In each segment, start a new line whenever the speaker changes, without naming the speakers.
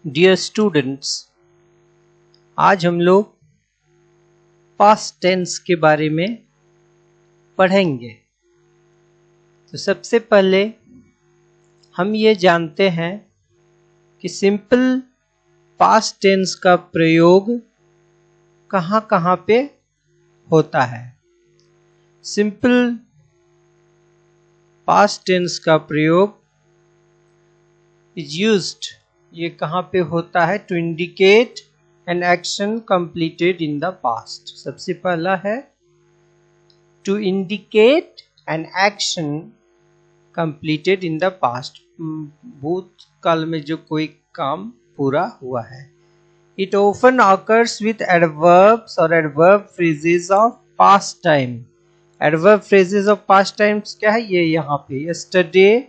Dear students, आज हम लोग पास्ट टेंस के बारे में पढ़ेंगे। तो सबसे पहले हम ये जानते हैं कि सिंपल पास्ट टेंस का प्रयोग कहाँ कहाँ पे होता है। सिंपल पास्ट टेंस का प्रयोग इज यूज्ड, ये कहाँ पे होता है, to indicate an action completed in the past. सबसे पहला है to indicate an action completed in the past, भूतकाल में जो कोई काम पूरा हुआ है। It often occurs with adverbs और adverb phrases of past time. Adverb phrases of past times क्या है, ये यहाँ पे yesterday,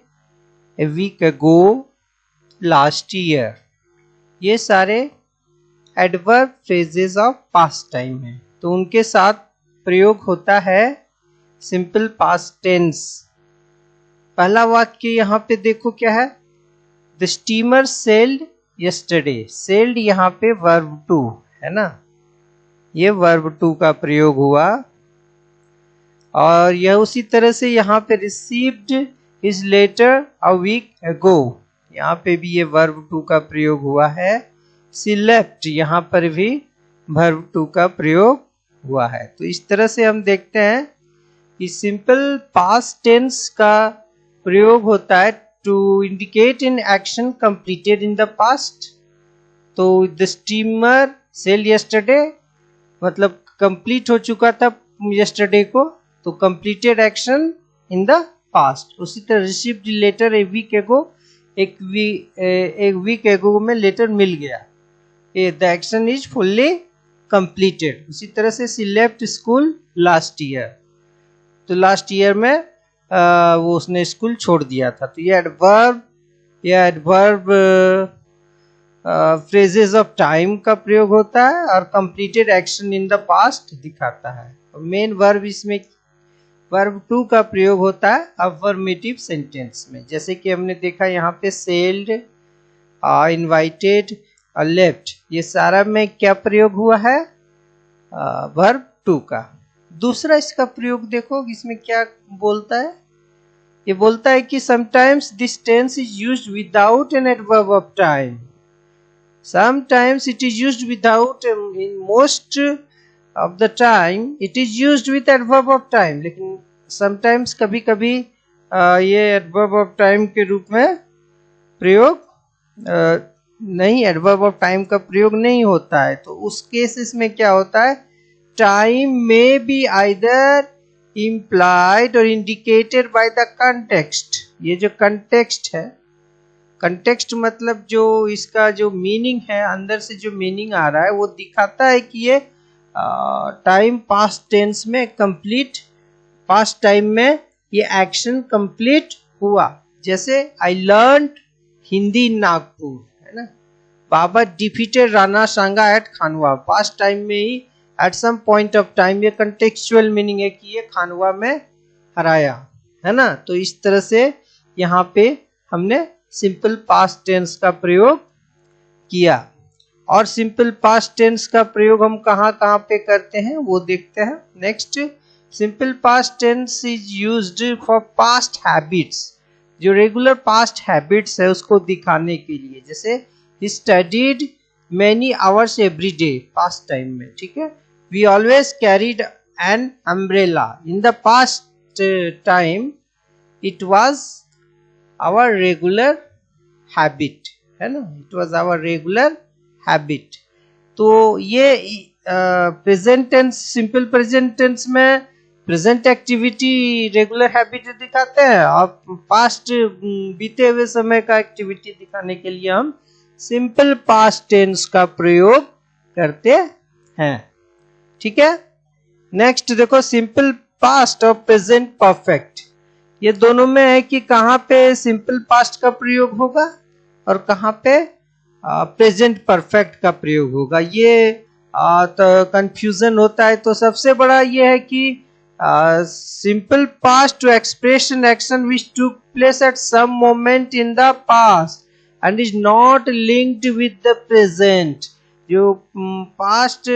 a week ago, last year, ये सारे adverb phrases of past time है। तो उनके साथ प्रयोग होता है सिंपल पास्ट टेंस। पहला वाक्य यहाँ पे देखो क्या है, the steamer sailed yesterday. Sailed यहाँ पे वर्ब टू है ना, ये वर्ब टू का प्रयोग हुआ। और यह उसी तरह से यहाँ पे received his letter a week ago, यहाँ पे भी ये वर्ब टू का प्रयोग हुआ है। सी लेफ्ट, यहाँ पर भी वर्ब टू का प्रयोग हुआ है। तो इस तरह से हम देखते हैं कि सिंपल पास्ट टेंस का प्रयोग होता है to indicate in action completed in the past. तो द स्टीमर सेल यस्टरडे मतलब कंप्लीट हो चुका था यस्टरडे को, तो completed action in the past. उसी तरह रिसीव्ड लेटर ए वीक एगो, एक वीक एगो में लेटर मिल गया, the action is fully completed. उसी तरह से सी लेफ्ट स्कूल लास्ट ईयर, तो लास्ट ईयर में वो उसने स्कूल छोड़ दिया था। तो ये एडवर्ब फ्रेजेस ऑफ टाइम का प्रयोग होता है और completed action in the past दिखाता है। मेन वर्ब इसमें वर्ब टू का प्रयोग होता है अफर्मेटिव सेंटेंस में, जैसे कि हमने देखा यहाँ पे सेल्ड, इनवाइटेड और लेफ्ट, ये सारा में क्या प्रयोग हुआ है, वर्ब टू का। दूसरा इसका प्रयोग देखो, इसमें क्या बोलता है, ये बोलता है कि sometimes this tense is used without an adverb of time. Sometimes it is used without, in most of the time it is used with adverb of time, लेकिन sometimes कभी कभी ये adverb of time के रूप में प्रयोग नहीं, adverb of time का प्रयोग नहीं होता है। तो उस केसेस में क्या होता है, time may be either implied or indicated by the context। ये जो context है, context मतलब जो इसका जो मीनिंग है, अंदर से जो मीनिंग आ रहा है वो दिखाता है कि ये टाइम पास्ट टेंस में कंप्लीट, पास्ट टाइम में ये एक्शन कंप्लीट हुआ। जैसे I learn Hindi in Nagpur, है ना, Babur defeated Rana Sanga at Khanwa, past time में ही at some point of time, ये कंटेक्चुअल मीनिंग है कि ये खानवा में हराया, है ना। तो इस तरह से यहाँ पे हमने सिंपल पास्ट टेंस का प्रयोग किया। और सिंपल पास्ट टेंस का प्रयोग हम कहाँ कहाँ पे करते हैं वो देखते हैं। Next, simple past tense is used for past habits, जो रेगुलर पास्ट हैबिट्स है उसको दिखाने के लिए। जैसे he studied many hours every day, past time में, ठीक है। We always carried an umbrella, in the past time it was our regular habit, है ना, it was our regular habit. तो ये present tense, simple present tense में present activity regular habit दिखाते हैं, और पास्ट बीते हुए समय का एक्टिविटी दिखाने के लिए हम सिंपल पास्ट टेंस का प्रयोग करते हैं, ठीक है। नेक्स्ट देखो, सिंपल पास्ट और प्रेजेंट परफेक्ट, ये दोनों में है कि कहाँ पे सिंपल पास्ट का प्रयोग होगा और कहाँ पे प्रेजेंट परफेक्ट का प्रयोग होगा। ये तो कंफ्यूजन होता है। तो सबसे बड़ा ये है कि simple past to expression action which took place at some moment in the past and is not linked with the present। जो पास्ट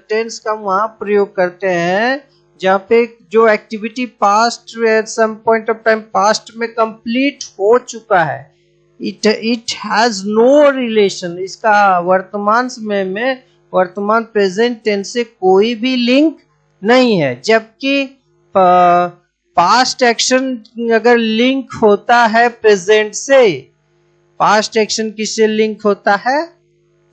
टेंस का वहां प्रयोग करते हैं जहाँ पे जो activity past at some point of time past में कंप्लीट हो चुका है, इट हैज नो रिलेशन, इसका वर्तमान समय में वर्तमान प्रेजेंट टेंस से कोई भी लिंक नहीं है। जबकि पास्ट एक्शन अगर लिंक होता है प्रेजेंट से, पास्ट एक्शन किससे लिंक होता है?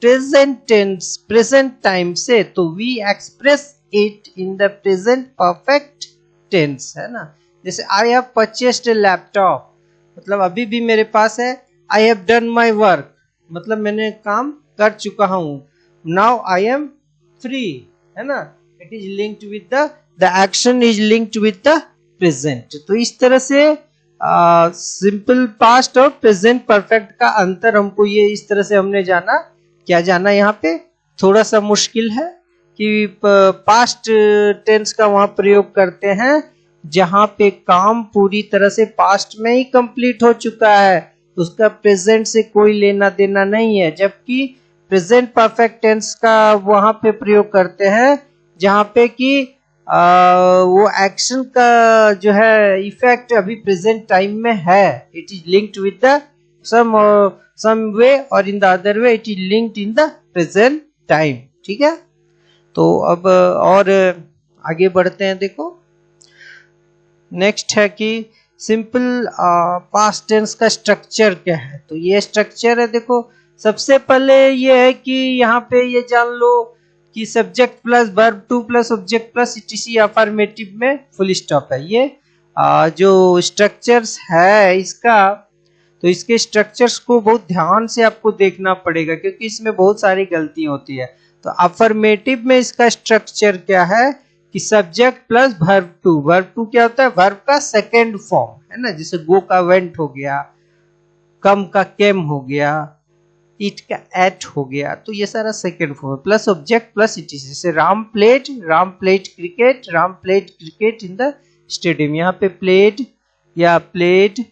प्रेजेंट टेंस, प्रेजेंट टाइम से, तो we express it in the present perfect tense, है ना। जैसे I have purchased a laptop, मतलब अभी भी मेरे पास है। I have done my work, मतलब मैंने काम कर चुका हूं। नाउ आई एम फ्री, है ना। It is linked with the action is linked with the present. तो इस तरह से सिंपल पास्ट और प्रेजेंट परफेक्ट का अंतर हमको ये इस तरह से हमने जाना। क्या जाना? यहाँ पे थोड़ा सा मुश्किल है कि पास्ट टेंस का वहां प्रयोग करते हैं जहां पे काम पूरी तरह से पास्ट में ही कंप्लीट हो चुका है, उसका प्रेजेंट से कोई लेना देना नहीं है। जबकि प्रेजेंट परफेक्ट टेंस का वहां पे प्रयोग करते हैं जहां पे कि वो एक्शन का जो है इफेक्ट अभी प्रेजेंट टाइम में है। It is linked with the some way or in the other way it is linked in the present time। ठीक है, तो अब और आगे बढ़ते हैं। देखो नेक्स्ट है कि सिंपल पास्ट टेंस का स्ट्रक्चर क्या है। तो ये स्ट्रक्चर है, देखो सबसे पहले ये है कि यहाँ पे ये जान लो कि subject plus verb two plus object plus etc affirmative में फुल स्टॉप है। ये जो स्ट्रक्चर्स है इसका, तो इसके स्ट्रक्चर्स को बहुत ध्यान से आपको देखना पड़ेगा क्योंकि इसमें बहुत सारी गलती होती है। तो अफर्मेटिव में इसका स्ट्रक्चर क्या है कि subject plus verb two. Verb two क्या होता है? वर्ब का सेकेंड फॉर्म, है ना। जैसे गो का वेंट हो गया, कम का केम हो गया, ईट का एट हो गया, तो ये सारा second form plus object plus it. जैसे Ram played cricket, Ram played cricket in the stadium. यहाँ पे प्लेड या प्लेड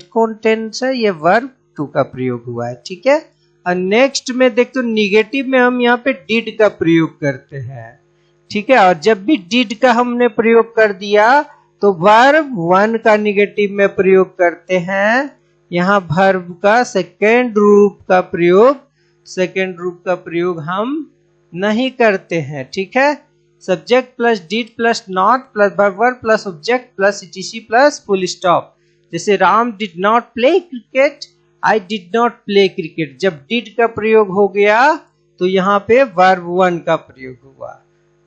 कौन टेंस है? ये वर्ब टू का प्रयोग हुआ है। ठीक है, और नेक्स्ट में देखते हो निगेटिव में हम यहाँ पे डिड का प्रयोग करते हैं। ठीक है, और जब भी डिड का हमने प्रयोग कर दिया तो वर्ब वन का निगेटिव में प्रयोग करते हैं। यहाँ वर्ब का सेकेंड रूप का प्रयोग हम नहीं करते हैं। ठीक है, subject plus did plus not plus verb plus object plus ETC plus full stop. जैसे Ram did not play cricket, I did not play cricket. जब डिड का प्रयोग हो गया तो यहाँ पे वर्ब वन का प्रयोग हुआ।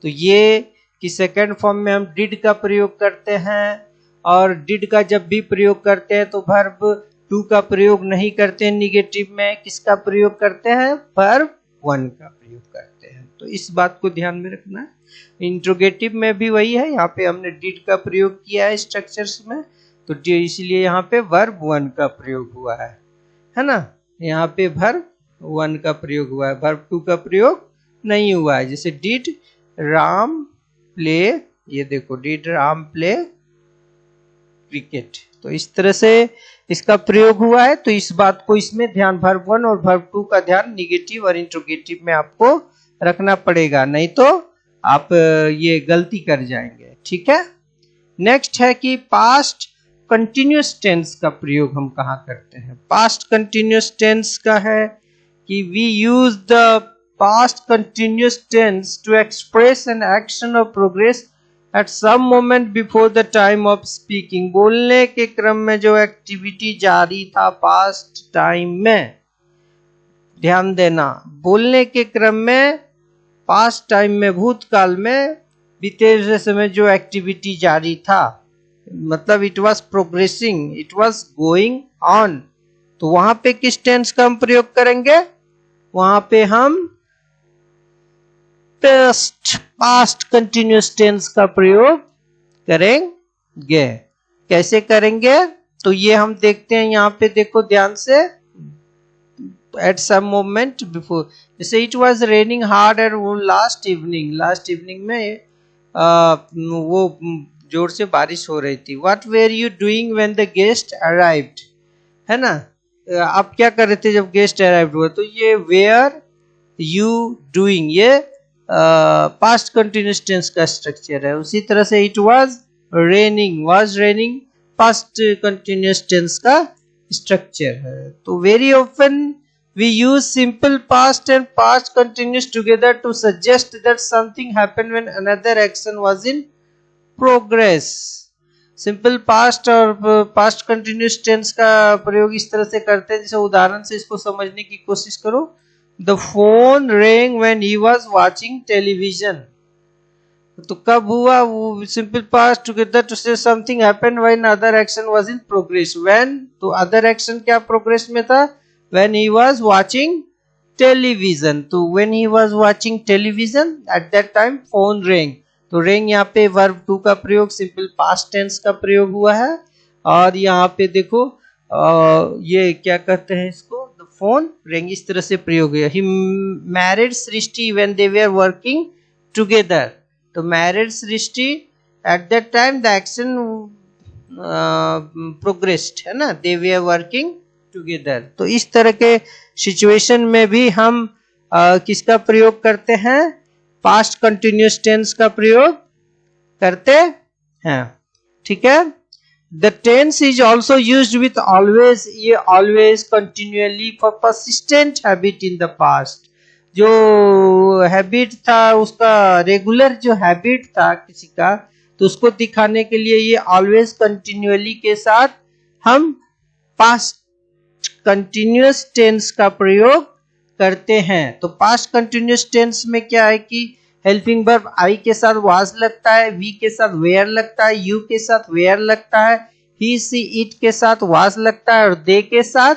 तो ये कि सेकेंड फॉर्म में हम डिड का प्रयोग करते हैं, और डिड का जब भी प्रयोग करते हैं तो वर्ब टू का प्रयोग नहीं करते हैं। निगेटिव में किसका प्रयोग करते हैं? वर्ब वन का प्रयोग करते हैं। तो इस बात को ध्यान में रखना है। इंट्रोगेटिव में भी वही है, यहाँ पे हमने डिड का प्रयोग किया है स्ट्रक्चर्स में, तो इसलिए यहाँ पे वर्ब वन का प्रयोग हुआ है ना। यहाँ पे वर्ब वन का प्रयोग हुआ है, वर्ब टू का प्रयोग नहीं हुआ है। जैसे डिड राम प्ले, ये देखो डिड राम प्ले क्रिकेट, तो इस तरह से इसका प्रयोग हुआ है। तो इस बात को इसमें ध्यान, वर्ब वन और वर्ब टू का ध्यान निगेटिव और इंट्रोगेटिव में आपको रखना पड़ेगा, नहीं तो आप ये गलती कर जाएंगे। ठीक है, नेक्स्ट है कि पास्ट कंटिन्यूअस टेंस का प्रयोग हम कहाँ करते हैं। पास्ट कंटिन्यूअस टेंस का है कि we use the past continuous tense to express an action और progress at some moment before the time of speaking. बोलने के क्रम में जो एक्टिविटी जारी था पास्ट टाइम में, ध्यान देना, बोलने के क्रम में पास्ट टाइम में भूतकाल में बीते हुए समय जो एक्टिविटी जारी था, मतलब it was progressing, it was going on, तो वहां पे किस टेंस का हम प्रयोग करेंगे? वहां पे हम पास्ट कंटिन्यूअस टेंस का प्रयोग करेंगे। कैसे करेंगे? तो ये हम देखते हैं, यहाँ पे देखो ध्यान से, एट सम मोमेंट बिफोर। जैसे it was raining hard and last evening में वो जोर से बारिश हो रही थी। What were you doing when the guest arrived, है ना। आप क्या कर रहे थे जब गेस्ट अराइव्ड हुआ, तो ये वेयर यू डूइंग, ये पास्ट कंटिन्यूअस टेंस का स्ट्रक्चर है। उसी तरह से it was raining past continuous tense का स्ट्रक्चर है। तो very often we use simple past and past continuous together to suggest that something happened when another action was in progress। Simple past और past continuous tense का प्रयोग इस तरह से करते हैं, जैसे उदाहरण से इसको समझने की कोशिश करो। The phone rang when he was watching television। तो कब हुआ, वो simple past together to say something happened when other action was in progress. When, तो अदर एक्शन क्या प्रोग्रेस में था, when he was watching television। तो when he was watching television at that time phone rang। तो rang यहाँ पे verb to का प्रयोग सिंपल पास्ट टेंस का प्रयोग हुआ है। और यहाँ पे देखो ये क्या कहते हैं इसको, the phone rang इस तरह से प्रयोग है। he married Srishti when they were working together। तो married Srishti at that time the action progressed, है ना, they were working टुगेदर। तो इस तरह के सिचुएशन में भी हम किसका प्रयोग करते हैं, पास्ट कंटिन्यूअस टेंस का प्रयोग करते हैं। ठीक है। The tense is also used with always, ये always continually for persistent habit in the past. जो हैबिट था उसका, रेगुलर जो हैबिट था किसी का, तो उसको दिखाने के लिए ये ऑलवेज कंटिन्यूअली के साथ हम पास्ट कंटिन्यूअस टेंस का प्रयोग करते हैं। तो पास्ट कंटिन्यूअस टेंस में क्या है कि हेल्पिंग वर्ब आई के साथ वाज लगता है, वी के साथ वेयर लगता है, यू के साथ वेयर लगता है, ही सी इट के साथ वाज लगता है, और दे के साथ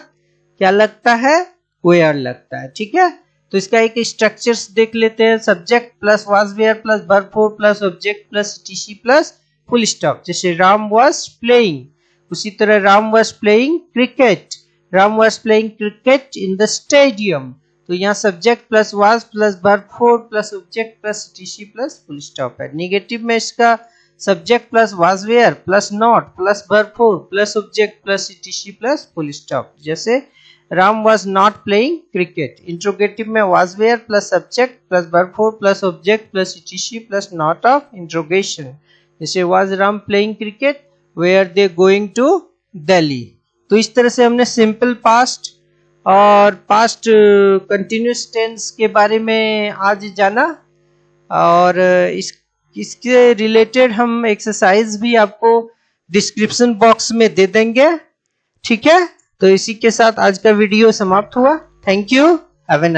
क्या लगता है, वेयर लगता है। ठीक है। तो इसका एक स्ट्रक्चर्स देख लेते हैं। Subject plus was were plus verb four plus object plus TC plus full stop. जैसे राम वाज प्लेइंग, उसी तरह Ram was playing cricket, Ram was playing cricket in the stadium। तो यहाँ subject plus was plus verb four plus object plus TC plus full stop है। Negative में इसका subject plus was were plus not plus verb four plus object plus TC plus full stop. जैसे Ram was not playing cricket। Interrogative में was were plus subject plus verb four plus object plus TC plus not of interrogation. जैसे was Ram playing cricket, were they going to Delhi. तो इस तरह से हमने simple past और past continuous tense के बारे में आज जाना, और इसके रिलेटेड हम एक्सरसाइज भी आपको डिस्क्रिप्शन बॉक्स में दे देंगे। ठीक है। तो इसी के साथ आज का वीडियो समाप्त हुआ। Thank you, have a nice